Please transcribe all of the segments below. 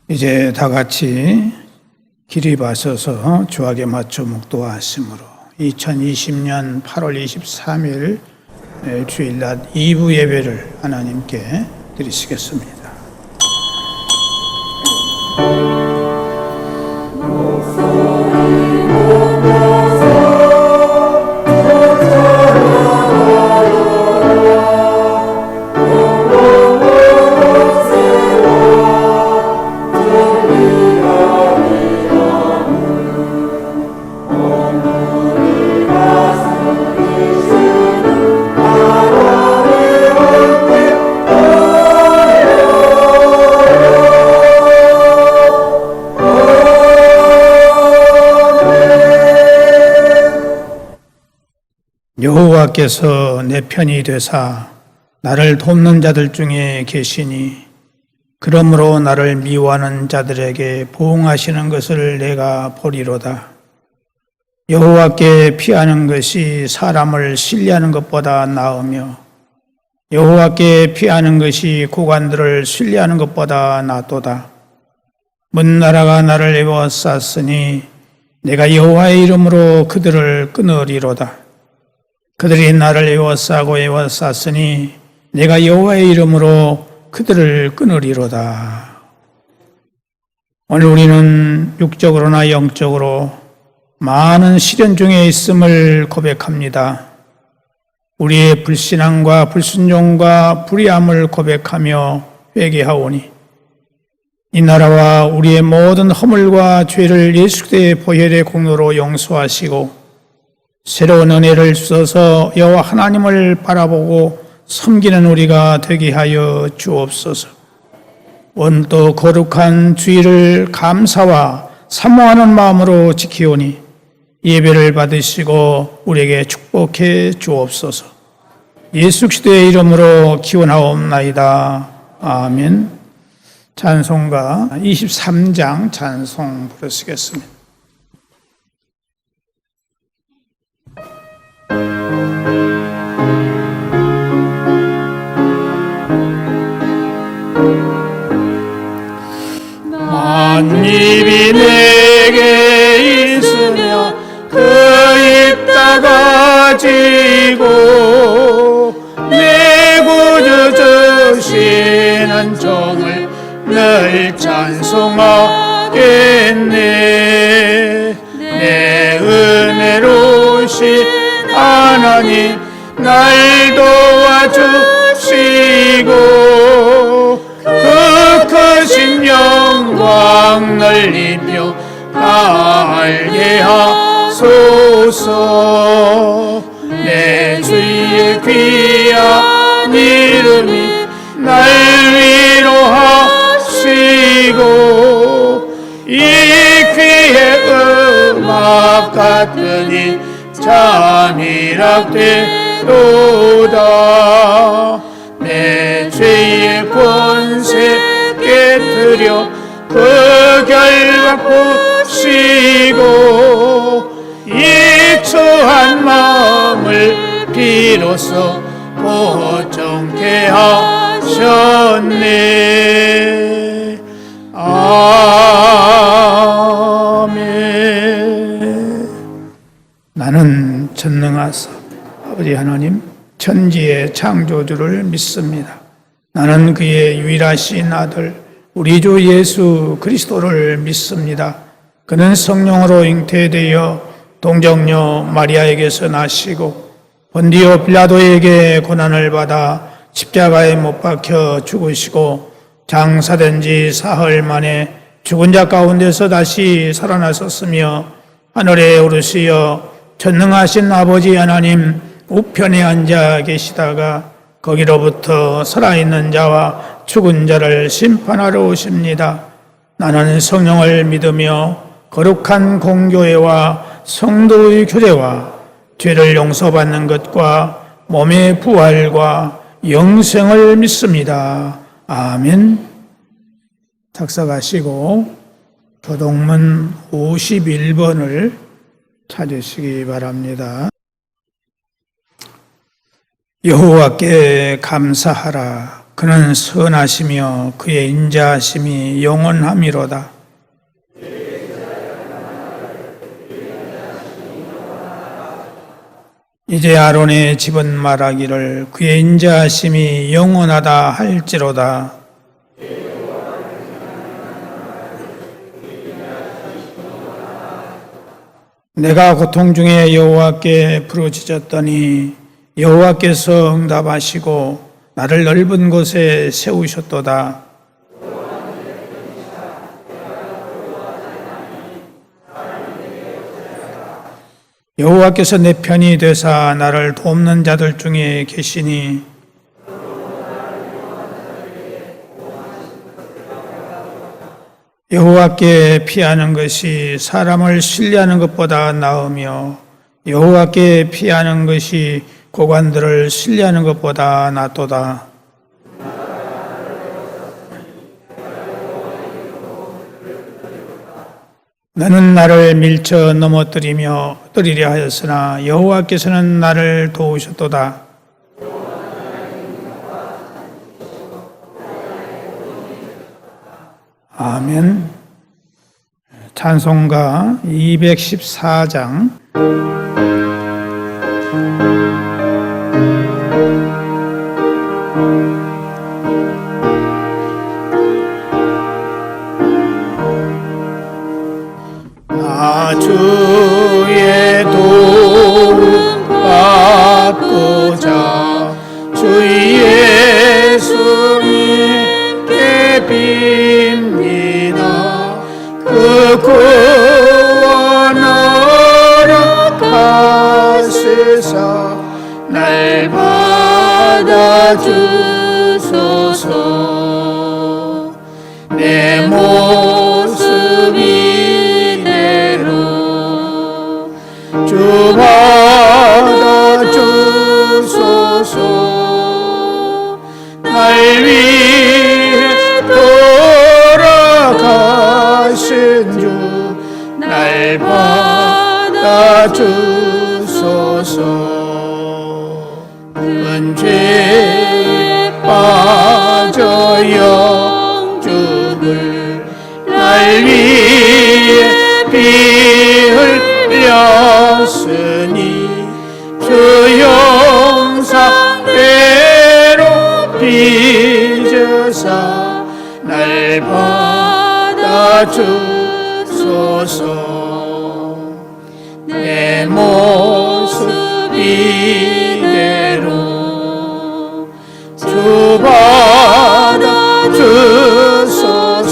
이제 다 같이 기립하셔서 주악에 맞춰 묵도하심으로 2020년 8월 23일 주일낮 2부 예배를 하나님께 드리시겠습니다. 여호와께서 내 편이 되사 나를 돕는 자들 중에 계시니 그러므로 나를 미워하는 자들에게 보응하시는 것을 내가 보리로다. 여호와께 피하는 것이 사람을 신뢰하는 것보다 나으며 여호와께 피하는 것이 고관들을 신뢰하는 것보다 낫도다. 먼 나라가 나를 에워쌌으니 내가 여호와의 이름으로 그들을 끊으리로다. 그들이 나를 에워쌌으니 내가 여호와의 이름으로 그들을 끊으리로다. 오늘 우리는 육적으로나 영적으로 많은 시련 중에 있음을 고백합니다. 우리의 불신앙과 불순종과 불의함을 고백하며 회개하오니 이 나라와 우리의 모든 허물과 죄를 예수 그리스도의 보혈의 공로로 용서하시고 새로운 은혜를 주셔서 여호와 하나님을 바라보고 섬기는 우리가 되게 하여 주옵소서. 원또 거룩한 주일을 감사와 사모하는 마음으로 지키오니 예배를 받으시고 우리에게 축복해 주옵소서. 예수 그리스도의 이름으로 기원하옵나이다. 아멘. 찬송가 23장 찬송 부르시겠습니다. 만입이 내게 있으며 그 입 다 가지고 내 구주 주시는 종을 늘 찬송하겠네. 내 은혜로우신 하나님 날 도와주시고 그 크신 영광 넓히며 알게 하소서. 내 주의 귀한 이름이 날 위로하시고 이 귀의 음악 같으니 잠이락되도다. 내 죄의 권세 깨뜨려 그 결과 보시고 이 추한 마음을 비로소 보정케 하셨네. 아멘. 나는 전능하사 아버지 하나님 천지의 창조주를 믿습니다. 나는 그의 유일하신 아들 우리 주 예수 그리스도를 믿습니다. 그는 성령으로 잉태되어 동정녀 마리아에게서 나시고 본디오 빌라도에게 고난을 받아 십자가에 못 박혀 죽으시고 장사된 지 사흘 만에 죽은 자 가운데서 다시 살아나셨으며 하늘에 오르시어 전능하신 아버지 하나님 우편에 앉아 계시다가 거기로부터 살아있는 자와 죽은 자를 심판하러 오십니다. 나는 성령을 믿으며 거룩한 공교회와 성도의 교제와 죄를 용서받는 것과 몸의 부활과 영생을 믿습니다. 아멘. 작사가시고 교동문 51번을 찾으시기 바랍니다. 여호와께 감사하라. 그는 선하시며 그의 인자하심이 영원함이로다. 이제 아론의 집은 말하기를 그의 인자하심이 영원하다 할지로다. 내가 고통 중에 여호와께 부르짖었더니 여호와께서 응답하시고 나를 넓은 곳에 세우셨도다. 여호와께서 내 편이 되사 나를 돕는 자들 중에 계시니 여호와께 피하는 것이 사람을 신뢰하는 것보다 나으며 여호와께 피하는 것이 고관들을 신뢰하는 것보다 낫도다. 너는 나를 밀쳐 넘어뜨리며 뜨리려 하였으나 여호와께서는 나를 도우셨도다. 아멘. 찬송가 214장. 주의 도움 받고자 주 예수님께 빕니다. 그 구원하러 가시사 날 받아주소서. 내 모습이 주 받아주소서. 날 위해 돌아가신 주 날 받아주소서. 은죄에 빠져 영죽을 날 위해 피 흘렸으니 주 용상대로 빚으사 날 받아주소서. 내 모습 이대로 주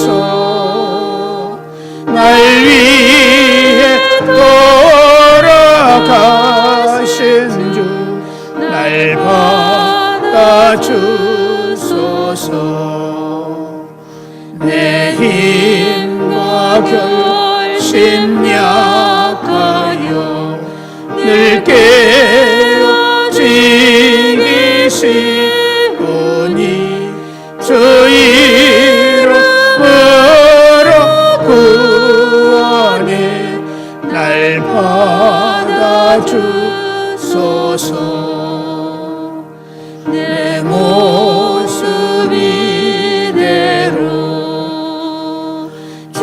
받아주소서. 날 위해 돌아가신 주 날 받아주소서. 내 힘과 결심 약하여 늘 깨어지기 쉬우니 주 이름으로 구원해 날 받아주소서. 내 모습 이대로 주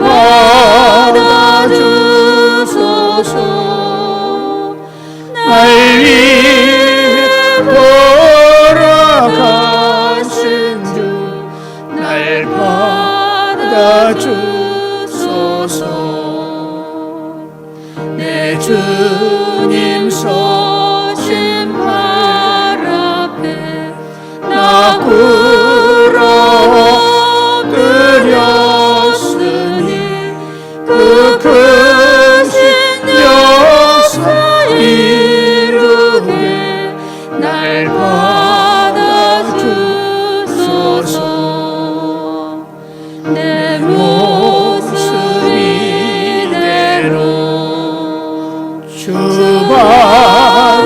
받아주소서. 날 위해 돌아가신 주 날 받아주소서. 내 주님 서신 발 앞에 나 꿇어 엎드렸으니 그 크신 역사 이루게 날 받아주소서. 내 모습 이대로 주 받아주소서.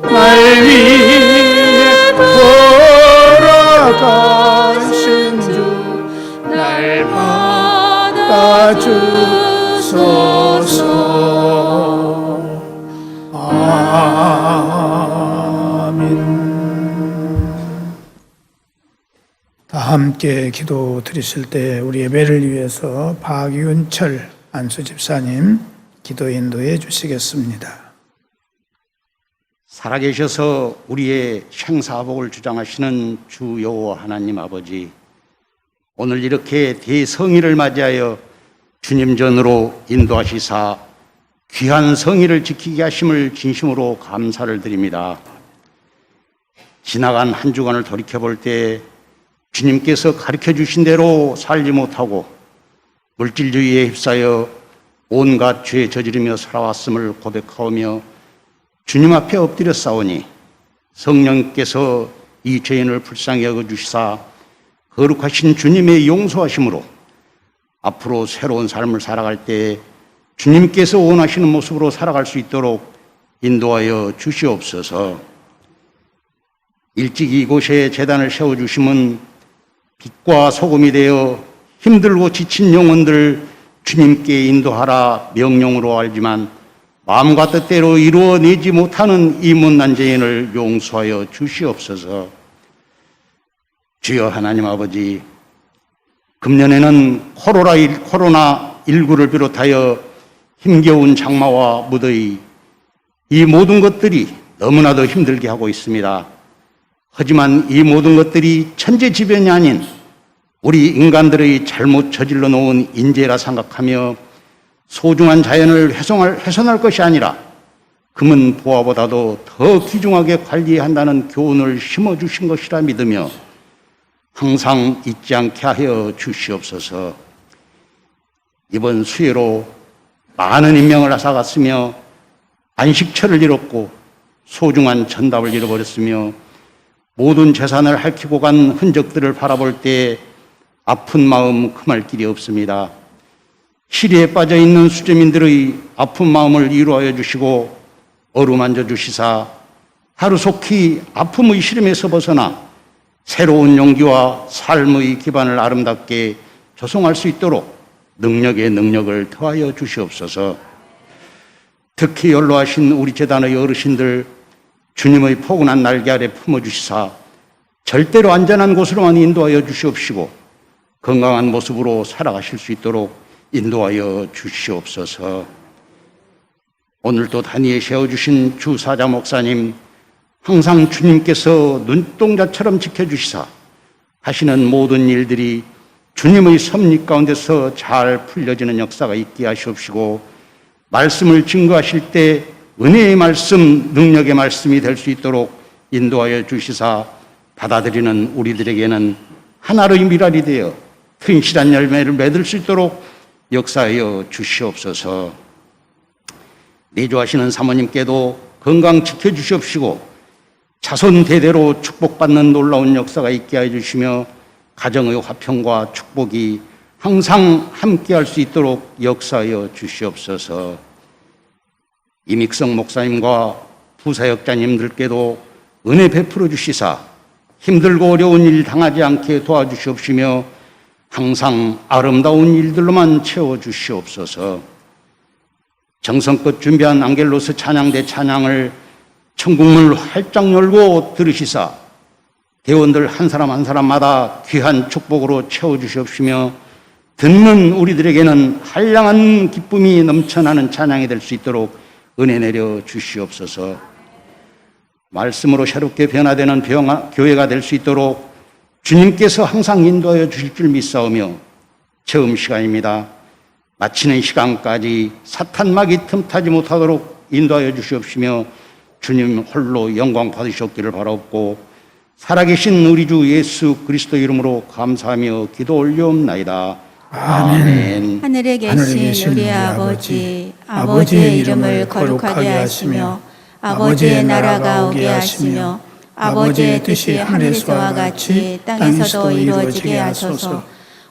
날 위해 돌아가신 주 날 받아주소서. 아멘. 다 함께 기도 드리실 때 우리 예배를 위해서 박윤철 안수 집사님 기도 인도해 주시겠습니다. 살아계셔서 우리의 생사복을 주장하시는 주 여호와 하나님 아버지, 오늘 이렇게 대성의를 맞이하여 주님 전으로 인도하시사 귀한 성의를 지키게 하심을 진심으로 감사를 드립니다. 지나간 한 주간을 돌이켜볼 때 주님께서 가르쳐 주신 대로 살지 못하고 물질주의에 휩싸여 온갖 죄에 저지르며 살아왔음을 고백하오며 주님 앞에 엎드려 싸우니 성령께서 이 죄인을 불쌍히 여겨주시사 거룩하신 주님의 용서하심으로 앞으로 새로운 삶을 살아갈 때 주님께서 원하시는 모습으로 살아갈 수 있도록 인도하여 주시옵소서. 일찍 이곳에 제단을 세워주심은 빛과 소금이 되어 힘들고 지친 영혼들 주님께 인도하라 명령으로 알지만 마음과 뜻대로 이루어내지 못하는 이 못난 죄인을 용서하여 주시옵소서. 주여 하나님 아버지, 금년에는 코로나19를 비롯하여 힘겨운 장마와 무더위, 이 모든 것들이 너무나도 힘들게 하고 있습니다. 하지만 이 모든 것들이 천재지변이 아닌 우리 인간들의 잘못 저질러 놓은 인재라 생각하며 소중한 자연을 훼손할 것이 아니라 금은 보화보다도 더 귀중하게 관리해야 한다는 교훈을 심어주신 것이라 믿으며 항상 잊지 않게 하여 주시옵소서. 이번 수해로 많은 인명을 앗아갔으며 안식처를 잃었고 소중한 전답을 잃어버렸으며 모든 재산을 핥히고 간 흔적들을 바라볼 때 아픈 마음 금할 길이 없습니다. 시리에 빠져 있는 수재민들의 아픈 마음을 위로하여 주시고 어루만져 주시사 하루속히 아픔의 시름에서 벗어나 새로운 용기와 삶의 기반을 아름답게 조성할 수 있도록 능력에 능력을 더하여 주시옵소서. 특히 연로하신 우리 재단의 어르신들 주님의 포근한 날개 아래 품어주시사 절대로 안전한 곳으로만 인도하여 주시옵시고 건강한 모습으로 살아가실 수 있도록 인도하여 주시옵소서. 오늘도 단위에 세워주신 주사자 목사님, 항상 주님께서 눈동자처럼 지켜주시사 하시는 모든 일들이 주님의 섭리 가운데서 잘 풀려지는 역사가 있게 하시옵시고 말씀을 증거하실 때 은혜의 말씀, 능력의 말씀이 될 수 있도록 인도하여 주시사 받아들이는 우리들에게는 하나의 미랄이 되어 튼실한 열매를 맺을 수 있도록 역사하여 주시옵소서. 내조하시는 사모님께도 건강 지켜주시옵시고 자손 대대로 축복받는 놀라운 역사가 있게 해주시며 가정의 화평과 축복이 항상 함께할 수 있도록 역사하여 주시옵소서. 이믹성 목사님과 부사역자님들께도 은혜 베풀어 주시사 힘들고 어려운 일 당하지 않게 도와주시옵시며 항상 아름다운 일들로만 채워주시옵소서. 정성껏 준비한 앙겔로스 찬양대 찬양을 천국문을 활짝 열고 들으시사 대원들 한 사람 한 사람마다 귀한 축복으로 채워주시옵시며 듣는 우리들에게는 한량한 기쁨이 넘쳐나는 찬양이 될 수 있도록 은혜 내려 주시옵소서. 말씀으로 새롭게 변화되는 교회가 될 수 있도록 주님께서 항상 인도하여 주실 줄 믿사오며 처음 시간입니다. 마치는 시간까지 사탄막이 틈타지 못하도록 인도하여 주시옵시며 주님 홀로 영광 받으셨기를 바라옵고 살아계신 우리 주 예수 그리스도 이름으로 감사하며 기도 올려옵나이다. 아멘. 하늘에 계신 우리 아버지, 아버지의 이름을 거룩하게 하시며 아버지의 나라가 오게 하시며 아버지의 뜻이 하늘에서와 같이 땅에서도 이루어지게 하소서.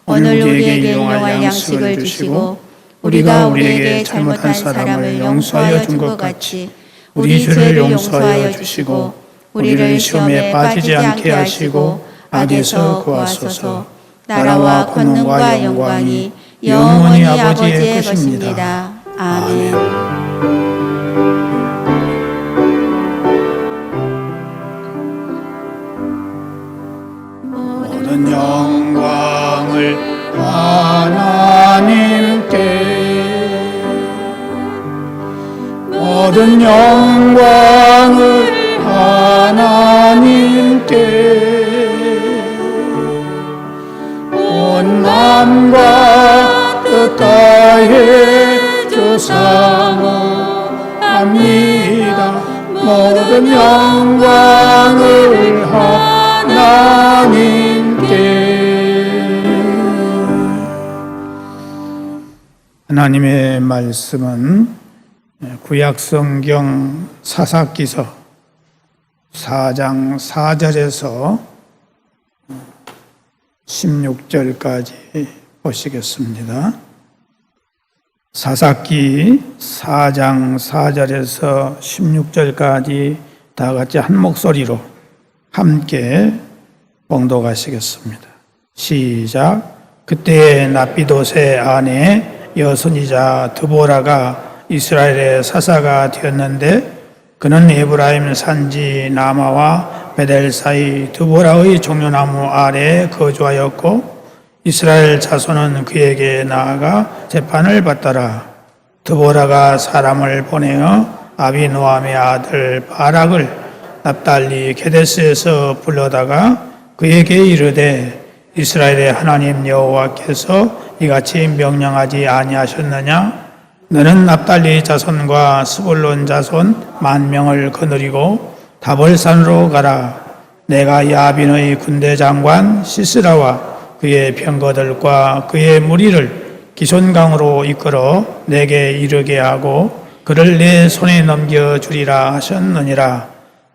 오늘 우리에게 일용할 양식을 주시고 우리가 우리에게 잘못한 사람을 용서하여 준 것 같이 우리 죄를 용서하여 주시고 우리를 시험에 빠지지 않게 하시고 악에서 구하소서. 나라와 권능과 영광이 영원히 아버지의 것입니다. 아멘. 모든 모든 영광을 하나님께, 모든 영광을 하나님께, 온 마음과 뜻 다해 주 사모합니다. 모든 영광을 하나님께. 하나님의 말씀은 구약성경 사사기서 4장 4절에서 16절까지 보시겠습니다. 사사기 4장 4절에서 16절까지 다 같이 한 목소리로 함께 봉독하시겠습니다. 시작. 그때 납비봇의 아내 여손이자 드보라가 이스라엘의 사사가 되었는데, 그는 에브라임 산지 나마와 베델 사이 드보라의 종려나무 아래에 거주하였고, 이스라엘 자손은 그에게 나아가 재판을 받더라. 드보라가 사람을 보내어 아비노함의 아들 바락을 납달리 게데스에서 불러다가 그에게 이르되, 이스라엘의 하나님 여호와께서 이같이 명령하지 아니하셨느냐? 너는 납달리 자손과 스불론 자손 10,000명을 거느리고 다볼산으로 가라. 내가 야빈의 군대 장관 시스라와 그의 병거들과 그의 무리를 기손강으로 이끌어 내게 이르게 하고 그를 내 손에 넘겨주리라 하셨느니라.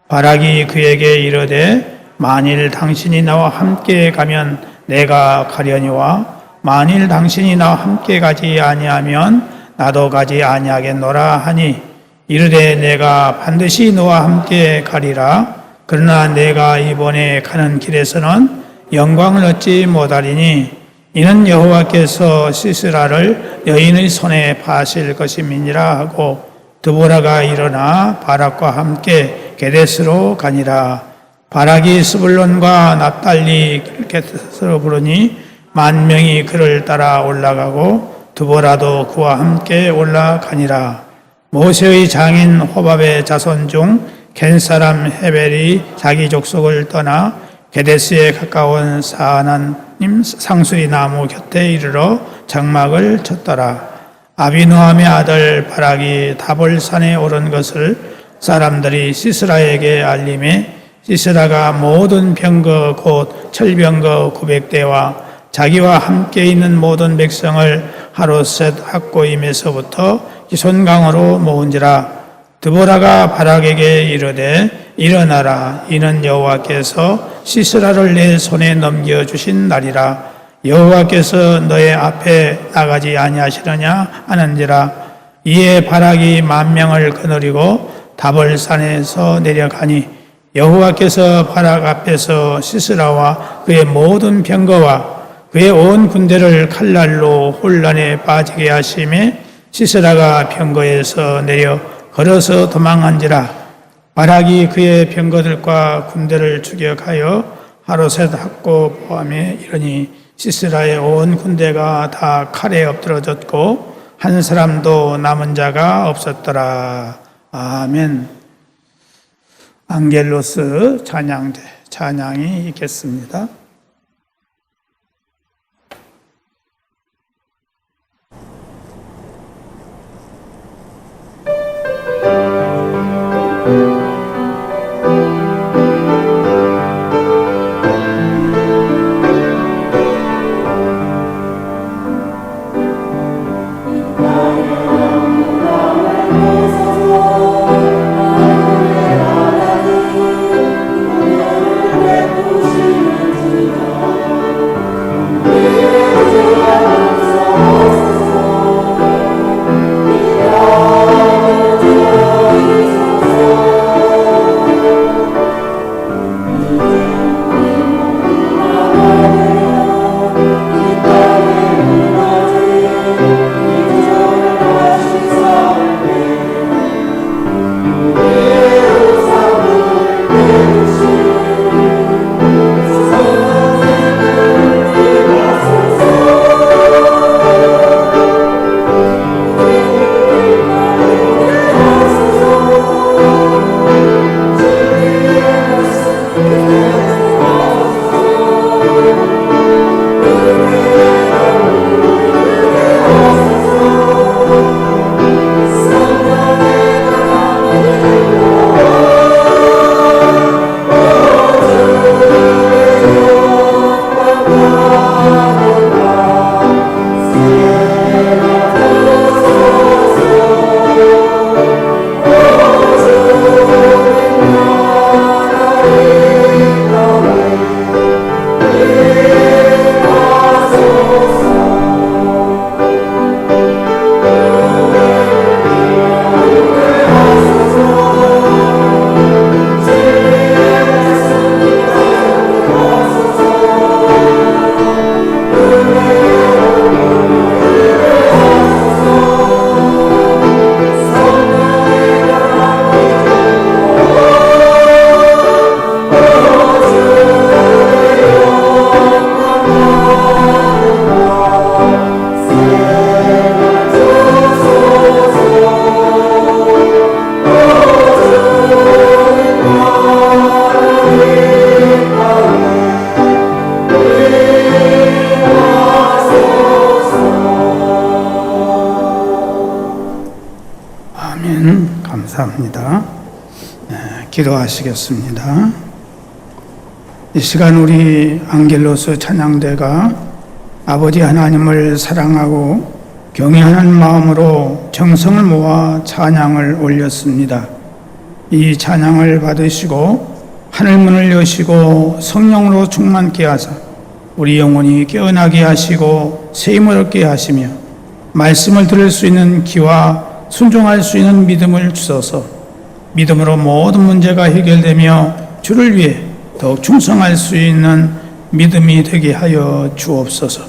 바락이 그에게 이르되, 만일 당신이 나와 함께 가면 내가 가려니와 만일 당신이 나와 함께 가지 아니하면 나도 가지 아니하겠노라 하니, 이르되 내가 반드시 너와 함께 가리라. 그러나 내가 이번에 가는 길에서는 영광을 얻지 못하리니 이는 여호와께서 시스라를 여인의 손에 파실 것임이니라 하고, 드보라가 일어나 바락과 함께 게데스로 가니라. 바락이 스불론과 납달리 게데스로 부르니 10,000명이 그를 따라 올라가고 드보라도 그와 함께 올라가니라. 모세의 장인 호밥의 자손 중 겐 사람 헤벨이 자기 족속을 떠나 게데스에 가까운 사하나님 상수리 나무 곁에 이르러 장막을 쳤더라. 아비노함의 아들 바락이 다볼산에 오른 것을 사람들이 시스라에게 알림해, 시스라가 모든 병거 곧 철병거 900대와 자기와 함께 있는 모든 백성을 하루셋 학고임에서부터 기손강으로 모은지라. 드보라가 바락에게 이르되, 일어나라. 이는 여호와께서 시스라를 내 손에 넘겨주신 날이라. 여호와께서 너의 앞에 나가지 아니하시느냐 하는지라. 이에 바락이 10,000명을 거느리고 다볼산에서 내려가니, 여호와께서 바락 앞에서 시스라와 그의 모든 병거와 그의 온 군대를 칼날로 혼란에 빠지게 하심에 시스라가 병거에서 내려 걸어서 도망한지라. 바락이 그의 병거들과 군대를 추격하여 하루셋 학고 포함해 이르니 시스라의 온 군대가 다 칼에 엎드러졌고 한 사람도 남은 자가 없었더라. 아멘. 앙겔로스 찬양이 있겠습니다. 주시는 감사합니다. 기도하시겠습니다. 이 시간 우리 안겔로스 찬양대가 아버지 하나님을 사랑하고 경외하는 마음으로 정성을 모아 찬양을 올렸습니다. 이 찬양을 받으시고 하늘문을 여시고 성령으로 충만케 하사 우리 영혼이 깨어나게 하시고 새 힘을 얻게 하시며 말씀을 들을 수 있는 귀와 순종할 수 있는 믿음을 주소서. 믿음으로 모든 문제가 해결되며 주를 위해 더욱 충성할 수 있는 믿음이 되게 하여 주옵소서.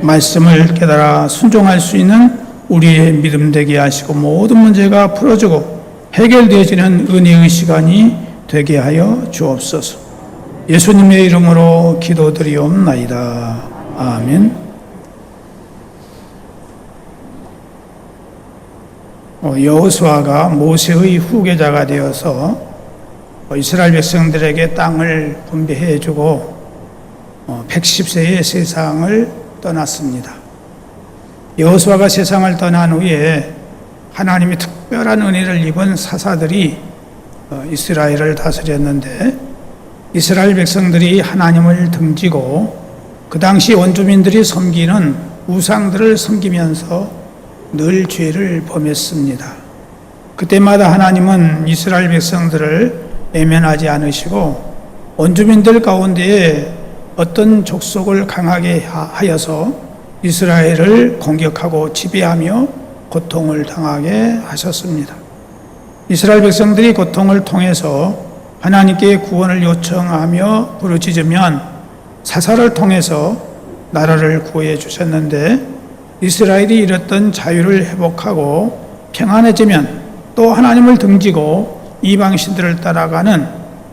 말씀을 깨달아 순종할 수 있는 우리의 믿음 되게 하시고 모든 문제가 풀어지고 해결되어지는 은혜의 시간이 되게 하여 주옵소서. 예수님의 이름으로 기도드리옵나이다. 아멘. 여호수아가 모세의 후계자가 되어서 이스라엘 백성들에게 땅을 분배해 주고 110세에 세상을 떠났습니다. 여호수아가 세상을 떠난 후에 하나님이 특별한 은혜를 입은 사사들이 이스라엘을 다스렸는데 이스라엘 백성들이 하나님을 등지고 그 당시 원주민들이 섬기는 우상들을 섬기면서 늘 죄를 범했습니다. 그때마다 하나님은 이스라엘 백성들을 외면하지 않으시고 원주민들 가운데에 어떤 족속을 강하게 하여서 이스라엘을 공격하고 지배하며 고통을 당하게 하셨습니다. 이스라엘 백성들이 고통을 통해서 하나님께 구원을 요청하며 부르짖으면 사사를 통해서 나라를 구해 주셨는데 이스라엘이 잃었던 자유를 회복하고 평안해지면 또 하나님을 등지고 이방신들을 따라가는,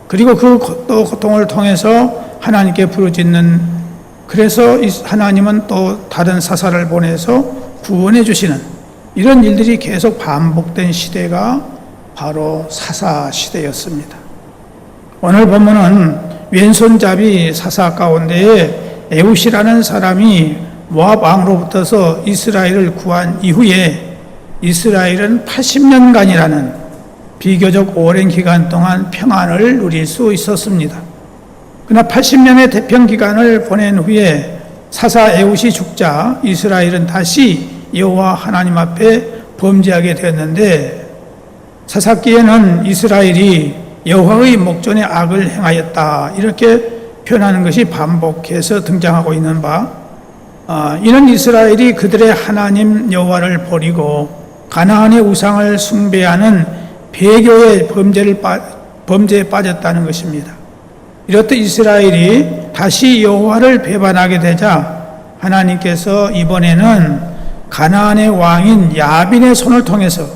그리고 그 또 고통을 통해서 하나님께 부르짖는, 그래서 하나님은 또 다른 사사를 보내서 구원해 주시는 이런 일들이 계속 반복된 시대가 바로 사사 시대였습니다. 오늘 본문은 왼손잡이 사사 가운데에 에훗이라는 사람이 모압 왕으로부터서 이스라엘을 구한 이후에 이스라엘은 80년간이라는 비교적 오랜 기간 동안 평안을 누릴 수 있었습니다. 그러나 80년의 대평 기간을 보낸 후에 사사 에훗이 죽자 이스라엘은 다시 여호와 하나님 앞에 범죄하게 되었는데, 사사기에는 이스라엘이 여호와의 목전에 악을 행하였다 이렇게 표현하는 것이 반복해서 등장하고 있는 바, 이는 이스라엘이 그들의 하나님 여호와를 버리고 가나안의 우상을 숭배하는 배교의 범죄에 빠졌다는 것입니다. 이렇듯 이스라엘이 다시 여호와를 배반하게 되자 하나님께서 이번에는 가나안의 왕인 야빈의 손을 통해서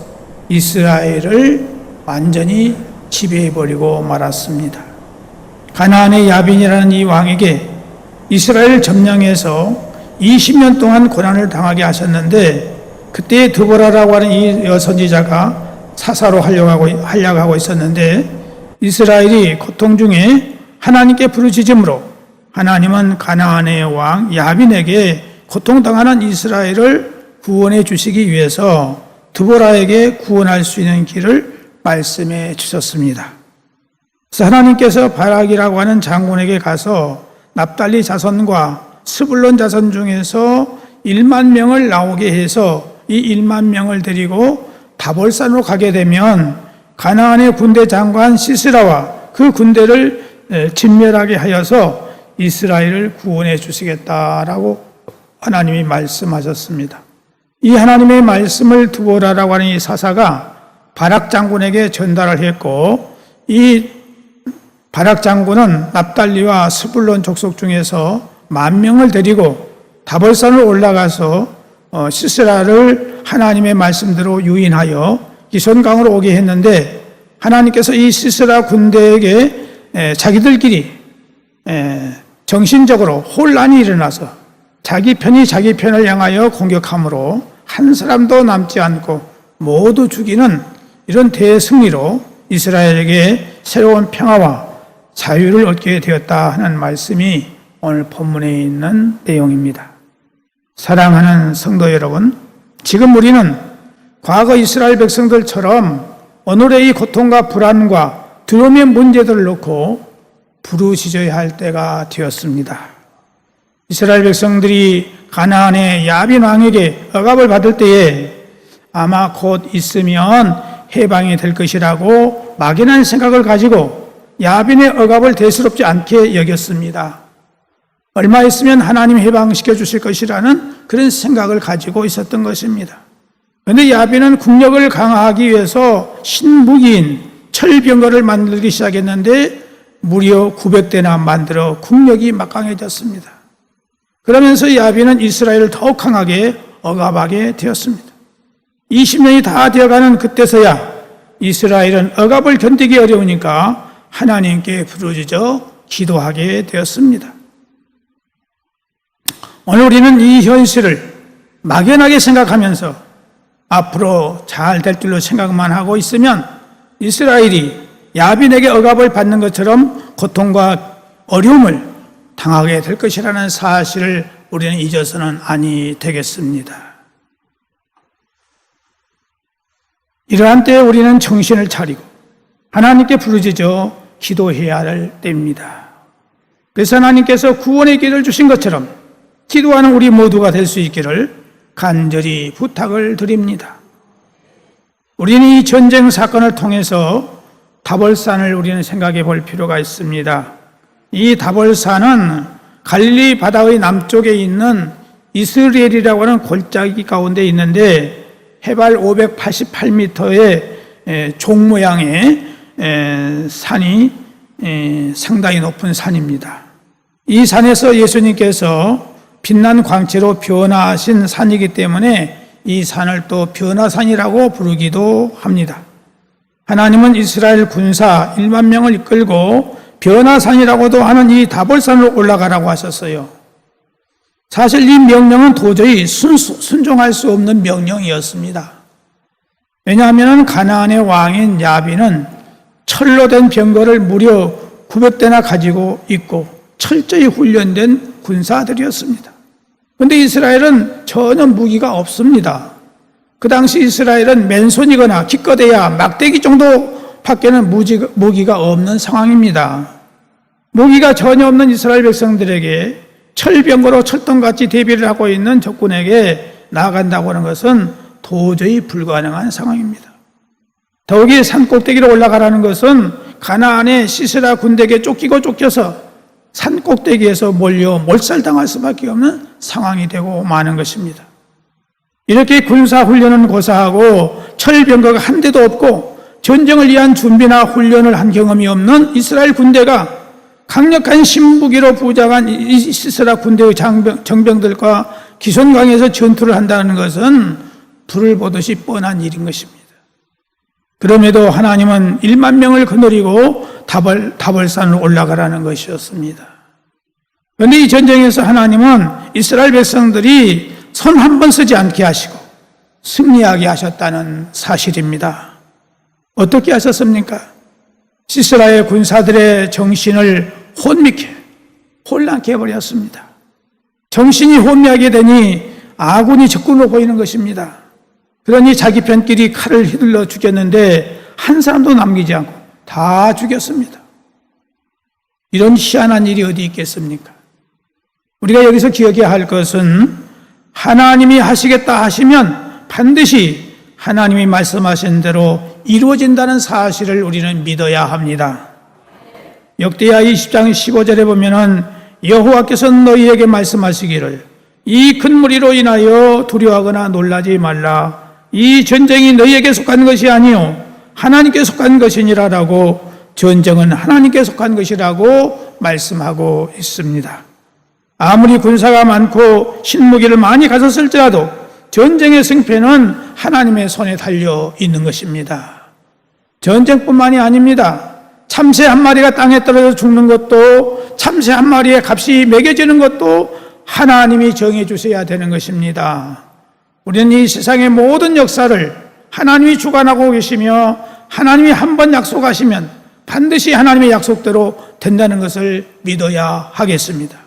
이스라엘을 완전히 지배해버리고 말았습니다. 가나안의 야빈이라는 이 왕에게 이스라엘을 점령해서 20년 동안 고난을 당하게 하셨는데, 그때 드보라라고 하는 이 여선지자가 사사로 하려고 있었는데 이스라엘이 고통 중에 하나님께 부르짖음으로 하나님은 가나안의 왕 야빈에게 고통당하는 이스라엘을 구원해 주시기 위해서 드보라에게 구원할 수 있는 길을 말씀해 주셨습니다. 그래서 하나님께서 바락이라고 하는 장군에게 가서 납달리 자손과 스불론 자손 중에서 1만 명을 나오게 해서 이 1만 명을 데리고 다볼산으로 가게 되면 가나안의 군대 장관 시스라와 그 군대를 진멸하게 하여서 이스라엘을 구원해 주시겠다라고 하나님이 말씀하셨습니다. 이 하나님의 말씀을 드보라라고 하는 이 사사가 바락 장군에게 전달을 했고, 이 바락 장군은 납달리와 스불론 족속 중에서 10,000명을 데리고 다볼산을 올라가서 시스라를 하나님의 말씀대로 유인하여 기손강으로 오게 했는데, 하나님께서 이 시스라 군대에게 자기들끼리 정신적으로 혼란이 일어나서 자기 편이 자기 편을 향하여 공격함으로 한 사람도 남지 않고 모두 죽이는 이런 대승리로 이스라엘에게 새로운 평화와 자유를 얻게 되었다 하는 말씀이 오늘 본문에 있는 내용입니다. 사랑하는 성도 여러분, 지금 우리는 과거 이스라엘 백성들처럼 오늘의 이 고통과 불안과 두려움의 문제들을 놓고 부르짖어야 할 때가 되었습니다. 이스라엘 백성들이 가나안의 야빈 왕에게 억압을 받을 때에 아마 곧 있으면 해방이 될 것이라고 막연한 생각을 가지고 야빈의 억압을 대수롭지 않게 여겼습니다. 얼마 있으면 하나님 해방시켜 주실 것이라는 그런 생각을 가지고 있었던 것입니다. 그런데 야빈은 국력을 강화하기 위해서 신무기인 철병거를 만들기 시작했는데 무려 900대나 만들어 국력이 막강해졌습니다. 그러면서 야빈은 이스라엘을 더욱 강하게 억압하게 되었습니다. 20년이 다 되어가는 그때서야 이스라엘은 억압을 견디기 어려우니까 하나님께 부르짖어 기도하게 되었습니다. 오늘 우리는 이 현실을 막연하게 생각하면서 앞으로 잘 될 줄로 생각만 하고 있으면 이스라엘이 야빈에게 억압을 받는 것처럼 고통과 어려움을 당하게 될 것이라는 사실을 우리는 잊어서는 아니 되겠습니다. 이러한 때에 우리는 정신을 차리고 하나님께 부르짖어 기도해야 할 때입니다. 그래서 하나님께서 구원의 길을 주신 것처럼 기도하는 우리 모두가 될 수 있기를 간절히 부탁을 드립니다. 우리는 이 전쟁 사건을 통해서 다볼산을 우리는 생각해 볼 필요가 있습니다. 이 다볼산은 갈릴리 바다의 남쪽에 있는 이스라엘이라고 하는 골짜기 가운데 있는데 해발 588m의 종 모양의 산이 상당히 높은 산입니다. 이 산에서 예수님께서 빛난 광채로 변화하신 산이기 때문에 이 산을 또 변화산이라고 부르기도 합니다. 하나님은 이스라엘 군사 1만 명을 이끌고 변화산이라고도 하는 이 다볼산으로 올라가라고 하셨어요. 사실 이 명령은 도저히 순종할 수 없는 명령이었습니다. 왜냐하면 가나안의 왕인 야빈은 철로 된 병거를 무려 900대나 가지고 있고 철저히 훈련된 군사들이었습니다. 그런데 이스라엘은 전혀 무기가 없습니다. 그 당시 이스라엘은 맨손이거나 기껏해야 막대기 정도밖에는 무기가 없는 상황입니다. 무기가 전혀 없는 이스라엘 백성들에게 철병거로 철동같이 대비를 하고 있는 적군에게 나아간다고 하는 것은 도저히 불가능한 상황입니다. 더욱이 산꼭대기로 올라가라는 것은 가나안의 시스라 군대에게 쫓겨서 산꼭대기에서 몰려 몰살당할 수밖에 없는 상황이 되고 마는 것입니다. 이렇게 군사훈련은 고사하고 철병거가 한 대도 없고 전쟁을 위한 준비나 훈련을 한 경험이 없는 이스라엘 군대가 강력한 신무기로 부장한 이 시스라 군대의 정병들과 기손강에서 전투를 한다는 것은 불을 보듯이 뻔한 일인 것입니다. 그럼에도 하나님은 1만 명을 거느리고 다볼산으로 올라가라는 것이었습니다. 그런데 이 전쟁에서 하나님은 이스라엘 백성들이 손 한 번 쓰지 않게 하시고 승리하게 하셨다는 사실입니다. 어떻게 하셨습니까? 시스라의 군사들의 정신을 혼란케 해버렸습니다. 정신이 혼미하게 되니 아군이 적군으로 보이는 것입니다. 그러니 자기 편끼리 칼을 휘둘러 죽였는데 한 사람도 남기지 않고 다 죽였습니다. 이런 희한한 일이 어디 있겠습니까? 우리가 여기서 기억해야 할 것은 하나님이 하시겠다 하시면 반드시 하나님이 말씀하신 대로 이루어진다는 사실을 우리는 믿어야 합니다. 역대하 20장 15절에 보면은 여호와께서 너희에게 말씀하시기를 이 큰 무리로 인하여 두려워하거나 놀라지 말라. 이 전쟁이 너희에게 속한 것이 아니요 하나님께 속한 것이니라라고 전쟁은 하나님께 속한 것이라고 말씀하고 있습니다. 아무리 군사가 많고 신무기를 많이 가졌을지라도 전쟁의 승패는 하나님의 손에 달려 있는 것입니다. 전쟁뿐만이 아닙니다. 참새 한 마리가 땅에 떨어져 죽는 것도 참새 한 마리의 값이 매겨지는 것도 하나님이 정해 주셔야 되는 것입니다. 우리는 이 세상의 모든 역사를 하나님이 주관하고 계시며 하나님이 한번 약속하시면 반드시 하나님의 약속대로 된다는 것을 믿어야 하겠습니다.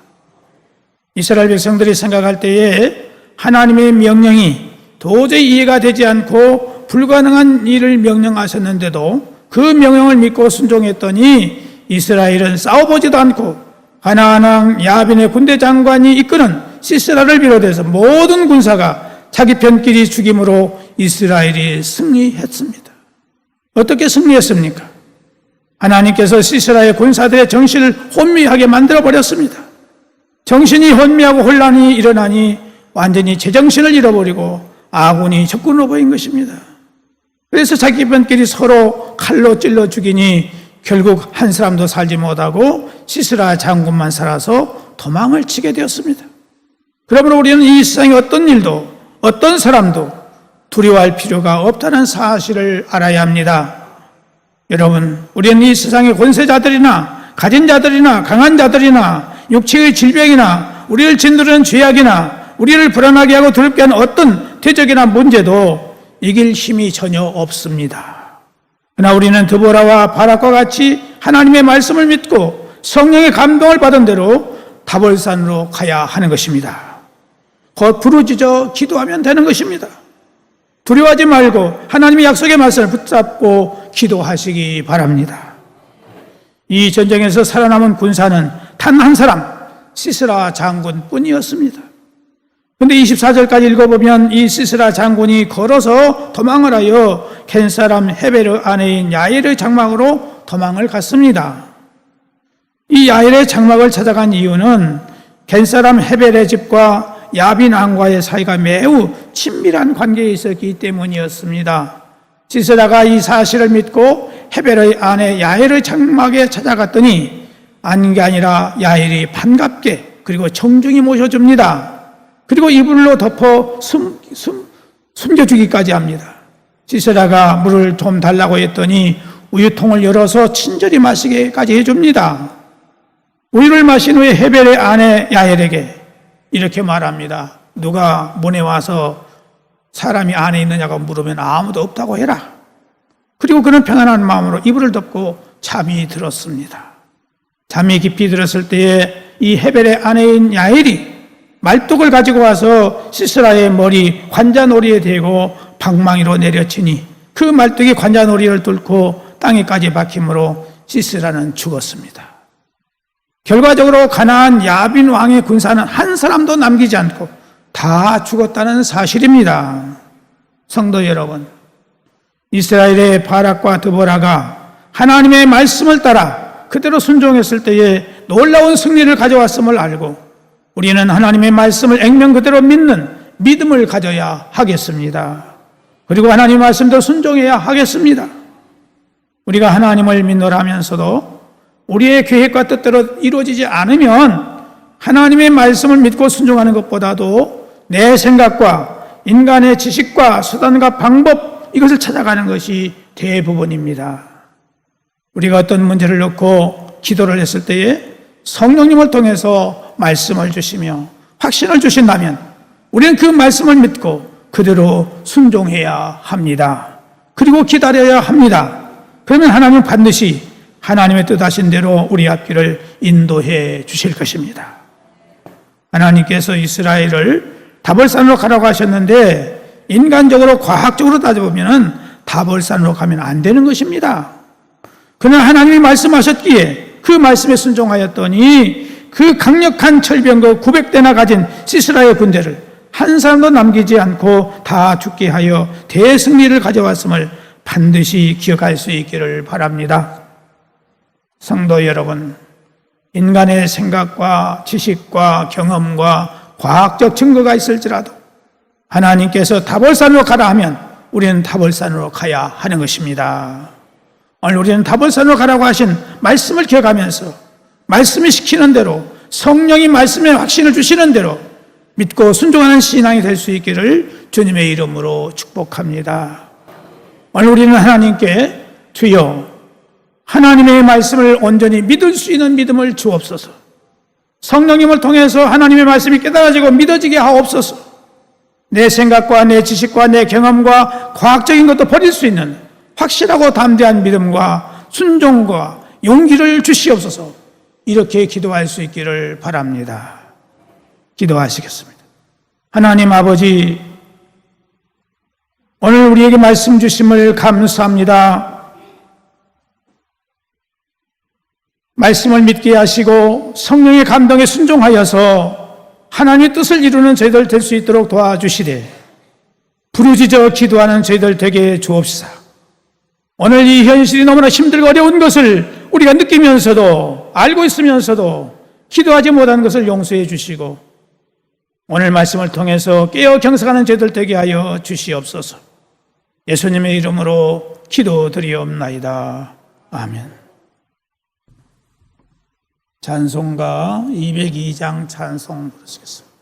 이스라엘 백성들이 생각할 때에 하나님의 명령이 도저히 이해가 되지 않고 불가능한 일을 명령하셨는데도 그 명령을 믿고 순종했더니 이스라엘은 싸워보지도 않고 가나안 왕 야빈의 군대 장관이 이끄는 시스라를 비롯해서 모든 군사가 자기 편끼리 죽임으로 이스라엘이 승리했습니다. 어떻게 승리했습니까? 하나님께서 시스라의 군사들의 정신을 혼미하게 만들어버렸습니다. 정신이 혼미하고 혼란이 일어나니 완전히 제정신을 잃어버리고 아군이 적군으로 보인 것입니다. 그래서 자기 편끼리 서로 칼로 찔러 죽이니 결국 한 사람도 살지 못하고 시스라 장군만 살아서 도망을 치게 되었습니다. 그러므로 우리는 이 세상의 어떤 일도 어떤 사람도 두려워할 필요가 없다는 사실을 알아야 합니다. 여러분, 우리는 이 세상의 권세자들이나 가진 자들이나 강한 자들이나 육체의 질병이나 우리를 짓누르는 죄악이나 우리를 불안하게 하고 두렵게 하는 어떤 대적이나 문제도 이길 힘이 전혀 없습니다. 그러나 우리는 드보라와 바락과 같이 하나님의 말씀을 믿고 성령의 감동을 받은 대로 다볼산으로 가야 하는 것입니다. 곧 부르짖어 기도하면 되는 것입니다. 두려워하지 말고 하나님의 약속의 말씀을 붙잡고 기도하시기 바랍니다. 이 전쟁에서 살아남은 군사는 단 한 사람, 시스라 장군뿐이었습니다. 그런데 24절까지 읽어보면 이 시스라 장군이 걸어서 도망을 하여 겐 사람 헤베르 아내인 야엘의 장막으로 도망을 갔습니다. 이 야엘의 장막을 찾아간 이유는 겐 사람 헤벨의 집과 야빈 왕과의 사이가 매우 친밀한 관계에 있었기 때문이었습니다. 시스라가 이 사실을 믿고 헤벨의 아내 야엘의 장막에 찾아갔더니 아닌 게 아니라 야엘이 반갑게 그리고 정중히 모셔줍니다. 그리고 이불로 덮어 숨겨주기까지 합니다. 시스라가 물을 좀 달라고 했더니 우유통을 열어서 친절히 마시게까지 해줍니다. 우유를 마신 후에 헤벨의 아내 야엘에게 이렇게 말합니다. 누가 문에 와서 사람이 안에 있느냐고 물으면 아무도 없다고 해라. 그리고 그는 평안한 마음으로 이불을 덮고 잠이 들었습니다. 잠이 깊이 들었을 때에 이 헤벨의 아내인 야엘이 말뚝을 가지고 와서 시스라의 머리 관자놀이에 대고 방망이로 내려치니 그 말뚝이 관자놀이를 뚫고 땅에까지 박힘으로 시스라는 죽었습니다. 결과적으로 가나안 야빈 왕의 군사는 한 사람도 남기지 않고 다 죽었다는 사실입니다. 성도 여러분, 이스라엘의 바락과 드보라가 하나님의 말씀을 따라 그대로 순종했을 때에 놀라운 승리를 가져왔음을 알고 우리는 하나님의 말씀을 액면 그대로 믿는 믿음을 가져야 하겠습니다. 그리고 하나님의 말씀대로 순종해야 하겠습니다. 우리가 하나님을 믿노라 하면서도 우리의 계획과 뜻대로 이루어지지 않으면 하나님의 말씀을 믿고 순종하는 것보다도 내 생각과 인간의 지식과 수단과 방법 이것을 찾아가는 것이 대부분입니다. 우리가 어떤 문제를 놓고 기도를 했을 때에 성령님을 통해서 말씀을 주시며 확신을 주신다면 우리는 그 말씀을 믿고 그대로 순종해야 합니다. 그리고 기다려야 합니다. 그러면 하나님은 반드시 하나님의 뜻하신 대로 우리 앞길을 인도해 주실 것입니다. 하나님께서 이스라엘을 다볼산으로 가라고 하셨는데 인간적으로 과학적으로 따져보면 다볼산으로 가면 안 되는 것입니다. 그러나 하나님이 말씀하셨기에 그 말씀에 순종하였더니 그 강력한 철병거 900대나 가진 시스라의 군대를 한 사람도 남기지 않고 다 죽게 하여 대승리를 가져왔음을 반드시 기억할 수 있기를 바랍니다. 성도 여러분, 인간의 생각과 지식과 경험과 과학적 증거가 있을지라도 하나님께서 다볼산으로 가라 하면 우리는 다볼산으로 가야 하는 것입니다. 오늘 우리는 다볼산으로 가라고 하신 말씀을 기억하면서 말씀이 시키는 대로 성령이 말씀에 확신을 주시는 대로 믿고 순종하는 신앙이 될 수 있기를 주님의 이름으로 축복합니다. 오늘 우리는 하나님께 주여 하나님의 말씀을 온전히 믿을 수 있는 믿음을 주옵소서. 성령님을 통해서 하나님의 말씀이 깨달아지고 믿어지게 하옵소서. 내 생각과 내 지식과 내 경험과 과학적인 것도 버릴 수 있는 확실하고 담대한 믿음과 순종과 용기를 주시옵소서. 이렇게 기도할 수 있기를 바랍니다. 기도하시겠습니다. 하나님 아버지, 오늘 우리에게 말씀 주심을 감사합니다. 말씀을 믿게 하시고 성령의 감동에 순종하여서 하나님의 뜻을 이루는 저희들 될 수 있도록 도와주시되 부르짖어 기도하는 저희들 되게 주옵시다. 오늘 이 현실이 너무나 힘들고 어려운 것을 우리가 느끼면서도 알고 있으면서도 기도하지 못하는 것을 용서해 주시고 오늘 말씀을 통해서 깨어 경성하는 저희들 되게 하여 주시옵소서. 예수님의 이름으로 기도드리옵나이다. 아멘. 찬송가 202장 찬송 부르시겠습니다.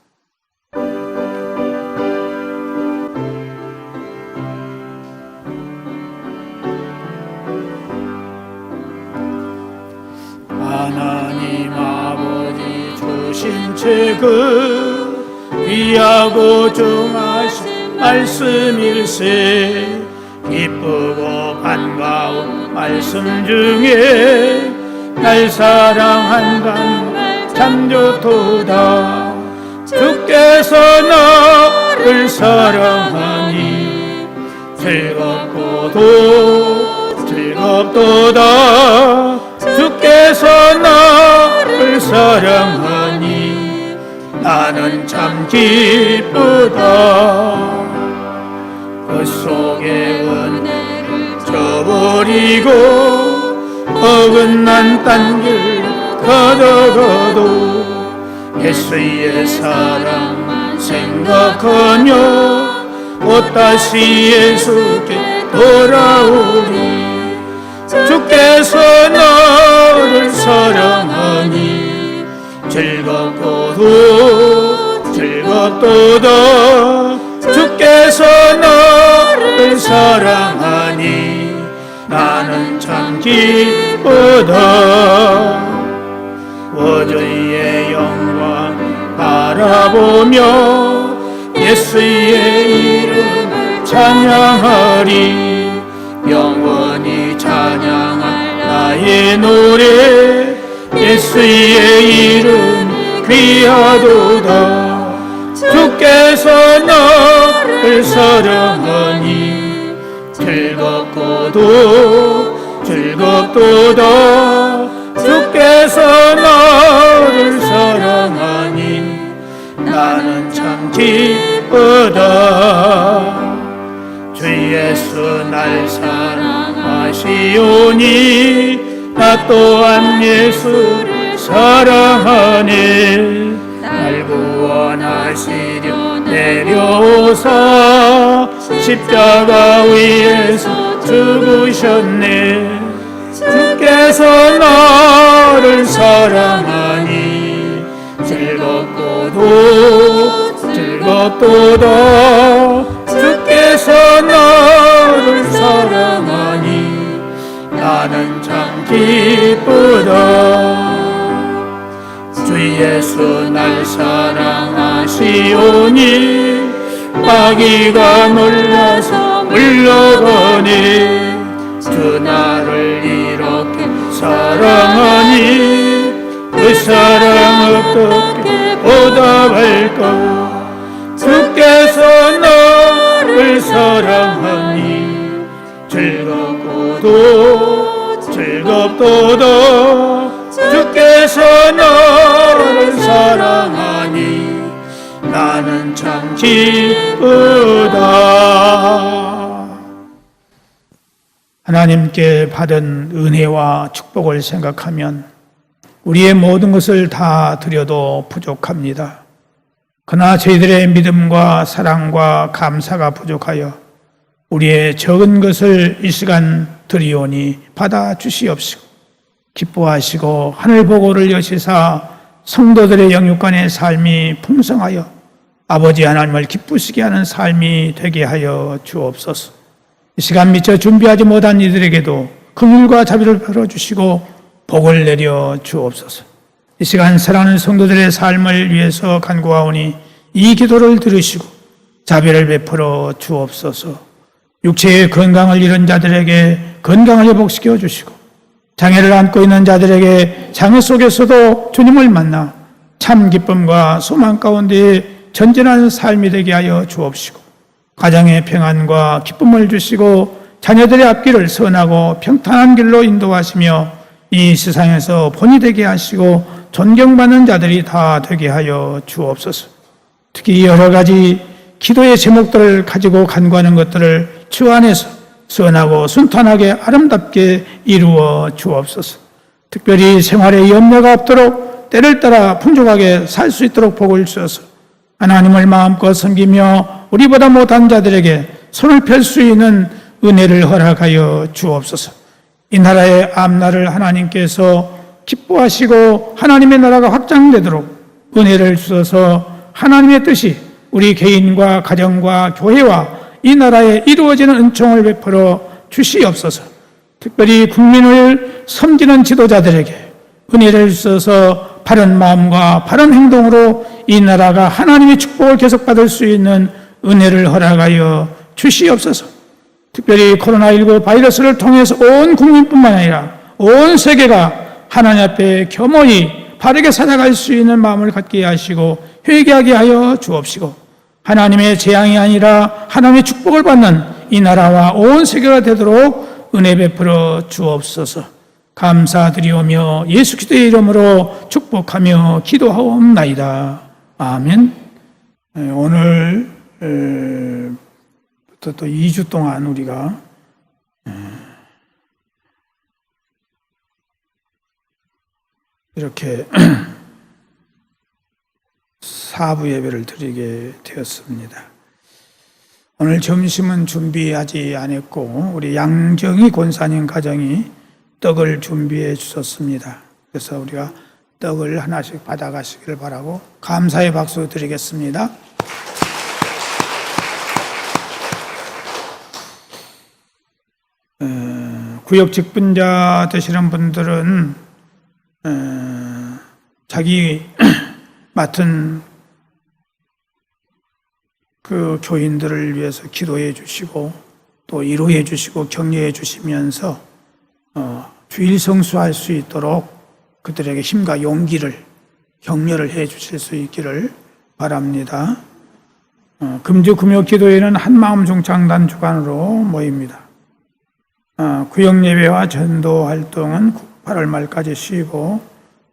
하나님 아버지 주신 책은 귀하고 중하신 말씀일세 기쁘고 반가운 말씀 중에 날 사랑한다는 참 좋도다. 주께서 나를 사랑하니 즐겁고도 즐겁도다. 주께서 나를 사랑하니 나는 참 기쁘다. 그 속에 은혜를 저버리고 어긋난 딴 길 걸어가도 예수의 사랑만 생각하며 또다시 예수께 돌아오리. 주께서 나를 사랑하니 즐겁고도 즐겁도다. 주께서 나를 사랑하니 나는 참 기쁘다. 원주의 영광 바라보며 예수의 이름을 찬양하리. 영원히 찬양할 나의 노래 예수의 이름 귀하도다. 주께서 나를 사랑하니 즐겁고도 즐겁도다. 주께서 나를 사랑하니 나는 참 기쁘다. 주 예수 날 사랑하시오니 나 또한 예수를 사랑하네. 날 구원하시려 내려오사 십자가 위에서 죽으셨네. 주께서 나를 사랑하니 즐겁고도 즐겁도다. 주께서 나를 사랑하니 나는 참 기쁘다. 주 예수 날 사랑하시오니 마귀가 놀라서 물러가니. 주 나를 이렇게 사랑하니 그 사랑 어떻게 보답할까. 주께서 나를 사랑하니 즐겁고도 즐겁도다. 주께서 나를 사랑하니 나는 참 기쁘다. 하나님께 받은 은혜와 축복을 생각하면 우리의 모든 것을 다 드려도 부족합니다. 그러나 저희들의 믿음과 사랑과 감사가 부족하여 우리의 적은 것을 이 시간 드리오니 받아주시옵시고 기뻐하시고 하늘 보고를 여시사 성도들의 영육간의 삶이 풍성하여 아버지 하나님을 기쁘시게 하는 삶이 되게 하여 주옵소서. 이 시간 미처 준비하지 못한 이들에게도 긍휼과 자비를 베풀어주시고 복을 내려 주옵소서. 이 시간 사랑하는 성도들의 삶을 위해서 간구하오니 이 기도를 들으시고 자비를 베풀어 주옵소서. 육체의 건강을 잃은 자들에게 건강을 회복시켜 주시고 장애를 안고 있는 자들에게 장애 속에서도 주님을 만나 참 기쁨과 소망 가운데 전진하는 삶이 되게 하여 주옵시고 가정의 평안과 기쁨을 주시고 자녀들의 앞길을 선하고 평탄한 길로 인도하시며 이 세상에서 본이 되게 하시고 존경받는 자들이 다 되게 하여 주옵소서. 특히 여러 가지 기도의 제목들을 가지고 간구하는 것들을 주 안에서 선하고 순탄하게 아름답게 이루어 주옵소서. 특별히 생활에 염려가 없도록 때를 따라 풍족하게 살 수 있도록 복을 주셔서 하나님을 마음껏 섬기며 우리보다 못한 자들에게 손을 펼 수 있는 은혜를 허락하여 주옵소서. 이 나라의 앞날을 하나님께서 기뻐하시고 하나님의 나라가 확장되도록 은혜를 주셔서 하나님의 뜻이 우리 개인과 가정과 교회와 이 나라에 이루어지는 은총을 베풀어 주시옵소서. 특별히 국민을 섬기는 지도자들에게 은혜를 주셔서 바른 마음과 바른 행동으로 이 나라가 하나님의 축복을 계속 받을 수 있는 은혜를 허락하여 주시옵소서. 특별히 코로나19 바이러스를 통해서 온 국민뿐만 아니라 온 세계가 하나님 앞에 겸허히 바르게 살아갈 수 있는 마음을 갖게 하시고 회개하게 하여 주옵시고 하나님의 재앙이 아니라 하나님의 축복을 받는 이 나라와 온 세계가 되도록 은혜 베풀어 주옵소서. 감사드리오며 예수 그리스도의 이름으로 축복하며 기도하옵나이다. 아멘. 오늘 또 2주 동안 우리가 이렇게 사부 예배를 드리게 되었습니다. 오늘 점심은 준비하지 않았고 우리 양정희 권사님 가정이 떡을 준비해 주셨습니다. 그래서 우리가 떡을 하나씩 받아가시기를 바라고 감사의 박수 드리겠습니다. 구역 직분자 되시는 분들은 자기 맡은 그 교인들을 위해서 기도해 주시고 또 위로해 주시고 격려해 주시면서 주일 성수할 수 있도록 그들에게 힘과 용기를 격려를 해 주실 수 있기를 바랍니다. 금주 금요 기도회는 한마음 중창단 주관으로 모입니다. 구역 예배와 전도 활동은 8월 말까지 쉬고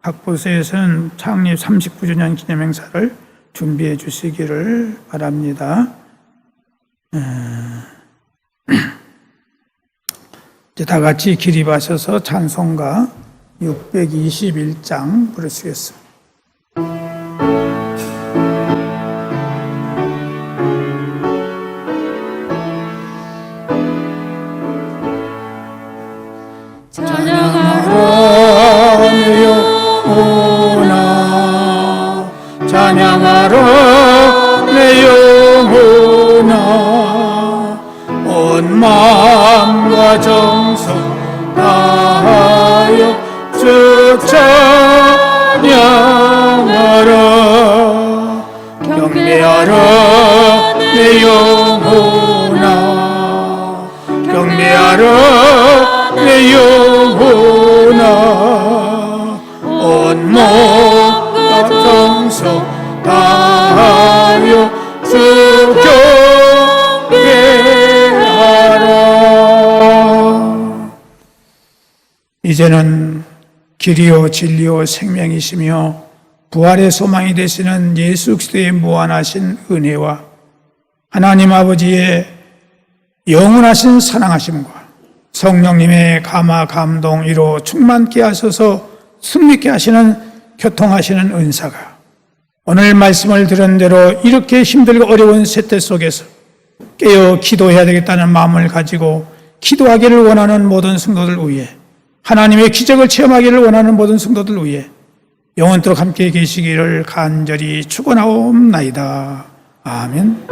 각 부서에서는 창립 39주년 기념 행사를 준비해 주시기를 바랍니다. 이제 다 같이 기립하셔서 찬송가 621장 부르시겠습니다. 찬양하러 내 영혼아 찬양하러 내 영혼아 온 마음과 정성 다하여 주 찬양하라 경배하라 내 영혼아 경배하라 내 영혼아 온 몸과 정성 다하여 주 경배하라. 이제는 길이요 진리요 생명이시며 부활의 소망이 되시는 예수 그리스도의 무한하신 은혜와 하나님 아버지의 영원하신 사랑하심과 성령님의 감화 감동 위로 충만케 하셔서 승리케 하시는 교통하시는 은사가 오늘 말씀을 들은 대로 이렇게 힘들고 어려운 세태 속에서 깨어 기도해야 되겠다는 마음을 가지고 기도하기를 원하는 모든 성도들 위해 하나님의 기적을 체험하기를 원하는 모든 성도들 위해 영원토록 함께 계시기를 간절히 축원하옵나이다. 아멘.